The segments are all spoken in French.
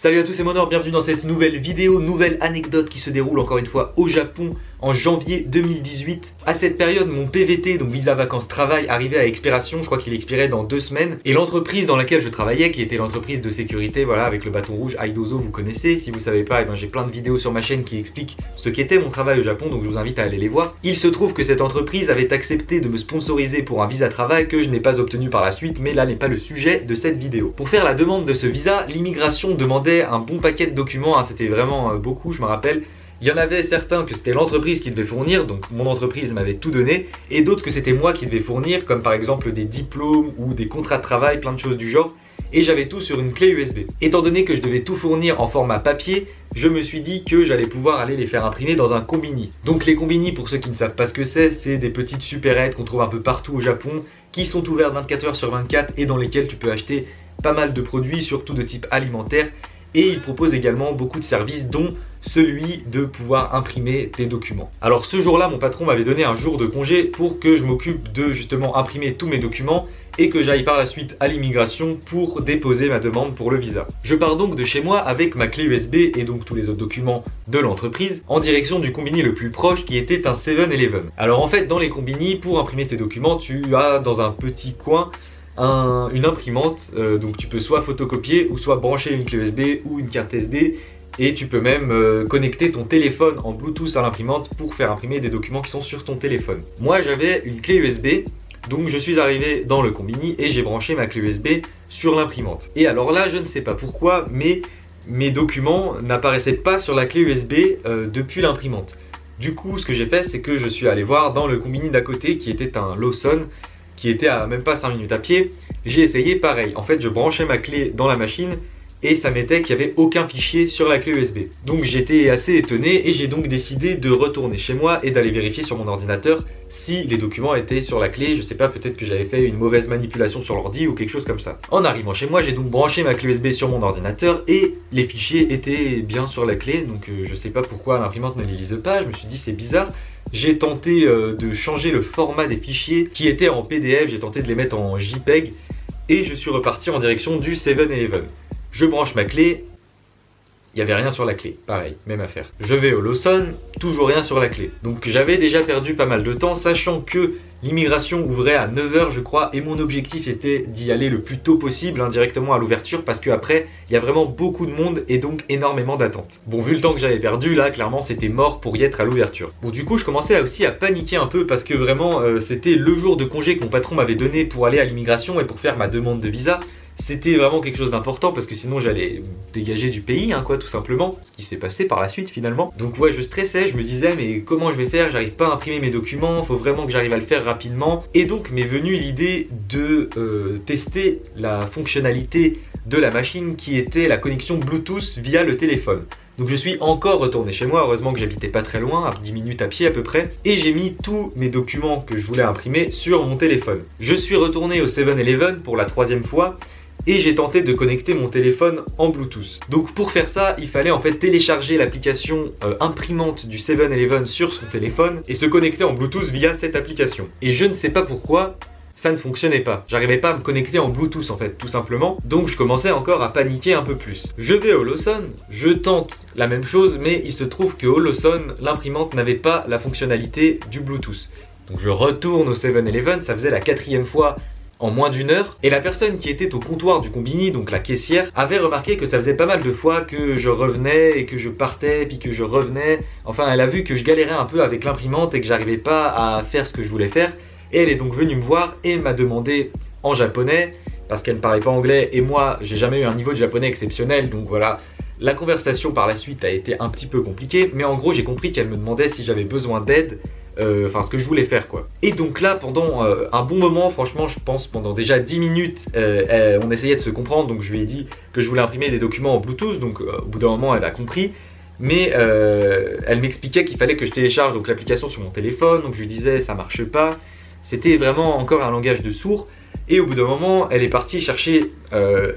Salut à tous, c'est Monor, bienvenue dans cette nouvelle vidéo, nouvelle anecdote qui se déroule encore une fois au Japon en janvier 2018. À cette période, mon PVT, donc visa vacances travail, arrivait à expiration, je crois qu'il expirait dans 2 semaines. Et l'entreprise dans laquelle je travaillais, qui était l'entreprise de sécurité, voilà, avec le bâton rouge, Aidozo, vous connaissez. Si vous savez pas, j'ai plein de vidéos sur ma chaîne qui expliquent ce qu'était mon travail au Japon, donc je vous invite à aller les voir. Il se trouve que cette entreprise avait accepté de me sponsoriser pour un visa travail que je n'ai pas obtenu par la suite, mais là n'est pas le sujet de cette vidéo. Pour faire la demande de ce visa, l'immigration demandait un bon paquet de documents, c'était vraiment beaucoup, je me rappelle. Il y en avait certains que c'était l'entreprise qui devait fournir, donc mon entreprise m'avait tout donné, et d'autres que c'était moi qui devais fournir, comme par exemple des diplômes ou des contrats de travail, plein de choses du genre, et j'avais tout sur une clé USB. Étant donné que je devais tout fournir en format papier, je me suis dit que j'allais pouvoir aller les faire imprimer dans un combini. Donc les combini, pour ceux qui ne savent pas ce que c'est des petites supérettes qu'on trouve un peu partout au Japon, qui sont ouvertes 24 heures sur 24 et dans lesquelles tu peux acheter pas mal de produits, surtout de type alimentaire. Et il propose également beaucoup de services, dont celui de pouvoir imprimer tes documents. Alors ce jour-là, mon patron m'avait donné un jour de congé pour que je m'occupe de justement imprimer tous mes documents et que j'aille par la suite à l'immigration pour déposer ma demande pour le visa. Je pars donc de chez moi avec ma clé USB et donc tous les autres documents de l'entreprise en direction du combini le plus proche qui était un 7-Eleven. Alors en fait, dans les combini, pour imprimer tes documents, tu as dans un petit coin une imprimante, donc tu peux soit photocopier ou soit brancher une clé USB ou une carte SD, et tu peux même connecter ton téléphone en Bluetooth à l'imprimante pour faire imprimer des documents qui sont sur ton téléphone. Moi j'avais une clé USB, donc je suis arrivé dans le combini et j'ai branché ma clé USB sur l'imprimante. Et alors là, je ne sais pas pourquoi, mais mes documents n'apparaissaient pas sur la clé USB depuis l'imprimante. Du coup, ce que j'ai fait, c'est que je suis allé voir dans le combini d'à côté, qui était un Lawson, qui était à même pas 5 minutes à pied. J'ai essayé pareil. En fait, je branchais ma clé dans la machine et ça mettait qu'il n'y avait aucun fichier sur la clé USB. Donc j'étais assez étonné et j'ai donc décidé de retourner chez moi et d'aller vérifier sur mon ordinateur si les documents étaient sur la clé. Je sais pas, peut-être que j'avais fait une mauvaise manipulation sur l'ordi ou quelque chose comme ça. En arrivant chez moi, j'ai donc branché ma clé USB sur mon ordinateur et les fichiers étaient bien sur la clé. Donc je sais pas pourquoi l'imprimante ne les lise pas. Je me suis dit c'est bizarre. J'ai tenté de changer le format des fichiers qui étaient en PDF, j'ai tenté de les mettre en JPEG et je suis reparti en direction du 7-Eleven. Je branche ma clé, il n'y avait rien sur la clé, pareil, même affaire. Je vais au Lawson, toujours rien sur la clé. Donc j'avais déjà perdu pas mal de temps, sachant que l'immigration ouvrait à 9 h je crois, et mon objectif était d'y aller le plus tôt possible, directement à l'ouverture, parce qu'après, il y a vraiment beaucoup de monde et donc énormément d'attentes. Bon, vu le temps que j'avais perdu, là, clairement, c'était mort pour y être à l'ouverture. Bon, du coup, je commençais aussi à paniquer un peu, parce que vraiment, c'était le jour de congé que mon patron m'avait donné pour aller à l'immigration et pour faire ma demande de visa. C'était vraiment quelque chose d'important parce que sinon j'allais dégager du pays, quoi, tout simplement. Ce qui s'est passé par la suite finalement. Donc ouais, je stressais, je me disais mais comment je vais faire? J'arrive pas à imprimer mes documents, faut vraiment que j'arrive à le faire rapidement. Et donc m'est venue l'idée de tester la fonctionnalité de la machine qui était la connexion Bluetooth via le téléphone. Donc je suis encore retourné chez moi, heureusement que j'habitais pas très loin, à 10 minutes à pied à peu près, et j'ai mis tous mes documents que je voulais imprimer sur mon téléphone. Je suis retourné au 7-Eleven pour la 3e fois, et j'ai tenté de connecter mon téléphone en Bluetooth. Donc pour faire ça, il fallait en fait télécharger l'application imprimante du 7-Eleven sur son téléphone et se connecter en Bluetooth via cette application. Et je ne sais pas pourquoi, ça ne fonctionnait pas. J'arrivais pas à me connecter en Bluetooth en fait, tout simplement. Donc je commençais encore à paniquer un peu plus. Je vais au Lawson, je tente la même chose, mais il se trouve qu'au Lawson, l'imprimante n'avait pas la fonctionnalité du Bluetooth. Donc je retourne au 7-Eleven, ça faisait la 4e fois en moins d'1 heure, et la personne qui était au comptoir du combini, donc la caissière, avait remarqué que ça faisait pas mal de fois que je revenais et que je partais puis que je revenais. Enfin, elle a vu que je galérais un peu avec l'imprimante et que j'arrivais pas à faire ce que je voulais faire, et elle est donc venue me voir et m'a demandé en japonais, parce qu'elle ne parlait pas anglais et moi j'ai jamais eu un niveau de japonais exceptionnel, donc voilà. La conversation par la suite a été un petit peu compliquée, mais en gros j'ai compris qu'elle me demandait si j'avais besoin d'aide, ce que je voulais faire quoi. Et donc là pendant un bon moment, franchement je pense pendant déjà 10 minutes on essayait de se comprendre, donc je lui ai dit que je voulais imprimer des documents en Bluetooth, donc au bout d'un moment elle a compris, mais elle m'expliquait qu'il fallait que je télécharge donc l'application sur mon téléphone, donc je lui disais ça marche pas, c'était vraiment encore un langage de sourd. Et au bout d'un moment, elle est partie chercher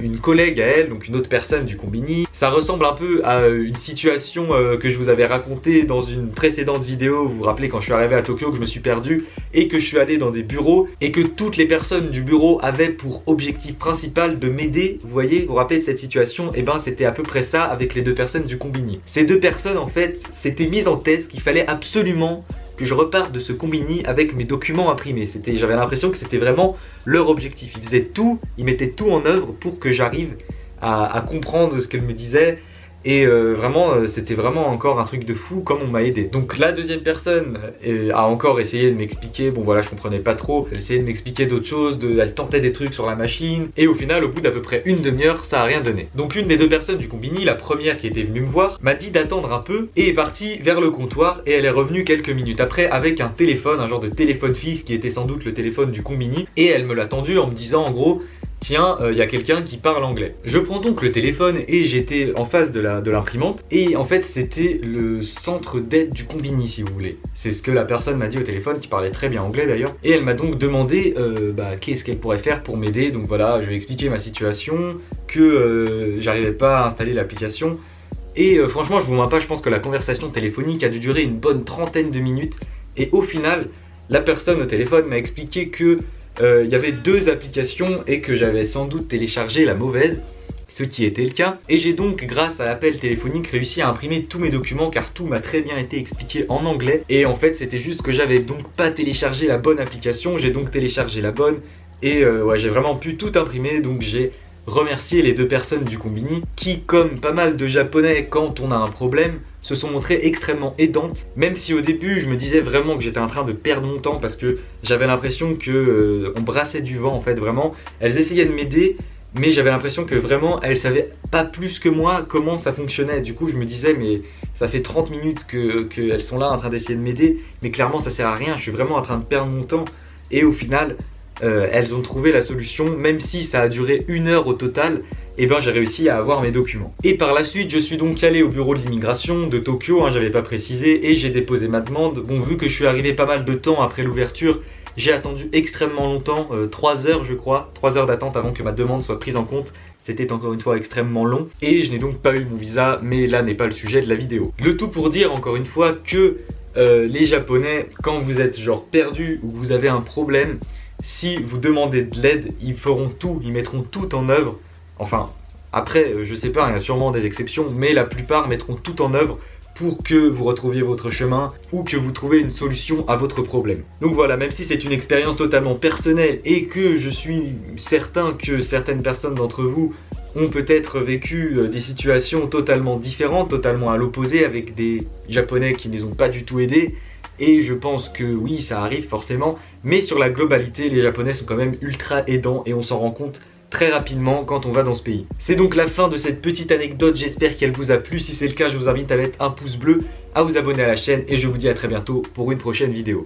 une collègue à elle, donc une autre personne du combini. Ça ressemble un peu à une situation que je vous avais racontée dans une précédente vidéo. Vous vous rappelez quand je suis arrivé à Tokyo, que je me suis perdu et que je suis allé dans des bureaux et que toutes les personnes du bureau avaient pour objectif principal de m'aider. Vous voyez, vous vous rappelez de cette situation? Et ben c'était à peu près ça avec les deux personnes du combini. Ces deux personnes en fait s'étaient mises en tête qu'il fallait absolument que je reparte de ce combini avec mes documents imprimés. J'avais l'impression que c'était vraiment leur objectif. Ils faisaient tout, ils mettaient tout en œuvre pour que j'arrive à comprendre ce qu'elle me disait. Et c'était vraiment encore un truc de fou comme on m'a aidé. Donc la deuxième personne a encore essayé de m'expliquer, bon voilà je comprenais pas trop, elle essayait de m'expliquer d'autres choses, elle tentait des trucs sur la machine, et au final au bout d'à peu près une demi-heure ça a rien donné. Donc une des deux personnes du combini, la première qui était venue me voir, m'a dit d'attendre un peu et est partie vers le comptoir, et elle est revenue quelques minutes après avec un téléphone, un genre de téléphone fixe qui était sans doute le téléphone du combini, et elle me l'a tendu en me disant en gros: tiens, y a quelqu'un qui parle anglais. Je prends donc le téléphone et j'étais en face de l'imprimante. Et en fait, c'était le centre d'aide du combini, si vous voulez. C'est ce que la personne m'a dit au téléphone, qui parlait très bien anglais d'ailleurs. Et elle m'a donc demandé qu'est-ce qu'elle pourrait faire pour m'aider. Donc voilà, je lui ai expliqué ma situation, que j'arrivais pas à installer l'application. Et franchement, je vous mens pas, je pense que la conversation téléphonique a dû durer une bonne trentaine de minutes. Et au final, la personne au téléphone m'a expliqué que il y avait deux applications et que j'avais sans doute téléchargé la mauvaise, ce qui était le cas. Et j'ai donc, grâce à l'appel téléphonique, réussi à imprimer tous mes documents car tout m'a très bien été expliqué en anglais. Et en fait, c'était juste que j'avais donc pas téléchargé la bonne application, j'ai donc téléchargé la bonne. Et ouais, j'ai vraiment pu tout imprimer, donc j'ai remercier les deux personnes du combini qui, comme pas mal de japonais quand on a un problème, se sont montrées extrêmement aidantes. Même si au début je me disais vraiment que j'étais en train de perdre mon temps parce que j'avais l'impression que on brassait du vent en fait, vraiment. Elles essayaient de m'aider mais j'avais l'impression que vraiment elles savaient pas plus que moi comment ça fonctionnait. Du coup je me disais mais ça fait 30 minutes qu'elles sont là en train d'essayer de m'aider mais clairement ça sert à rien, je suis vraiment en train de perdre mon temps. Et au final elles ont trouvé la solution, même si ça a duré 1 heure au total, et ben j'ai réussi à avoir mes documents. Et par la suite, je suis donc allé au bureau de l'immigration de Tokyo, j'avais pas précisé, et j'ai déposé ma demande. Bon, vu que je suis arrivé pas mal de temps après l'ouverture, j'ai attendu extrêmement longtemps, 3 heures je crois, 3 heures d'attente avant que ma demande soit prise en compte. C'était encore une fois extrêmement long, et je n'ai donc pas eu mon visa, mais là n'est pas le sujet de la vidéo. Le tout pour dire encore une fois que les Japonais, quand vous êtes genre perdu ou que vous avez un problème, si vous demandez de l'aide, ils feront tout, ils mettront tout en œuvre. Enfin, après, je sais pas, il y a sûrement des exceptions, mais la plupart mettront tout en œuvre pour que vous retrouviez votre chemin ou que vous trouviez une solution à votre problème. Donc voilà, même si c'est une expérience totalement personnelle et que je suis certain que certaines personnes d'entre vous ont peut-être vécu des situations totalement différentes, totalement à l'opposé, avec des Japonais qui ne les ont pas du tout aidés. Et je pense que oui, ça arrive forcément, mais sur la globalité, les Japonais sont quand même ultra aidants et on s'en rend compte très rapidement quand on va dans ce pays. C'est donc la fin de cette petite anecdote, j'espère qu'elle vous a plu. Si c'est le cas, je vous invite à mettre un pouce bleu, à vous abonner à la chaîne et je vous dis à très bientôt pour une prochaine vidéo.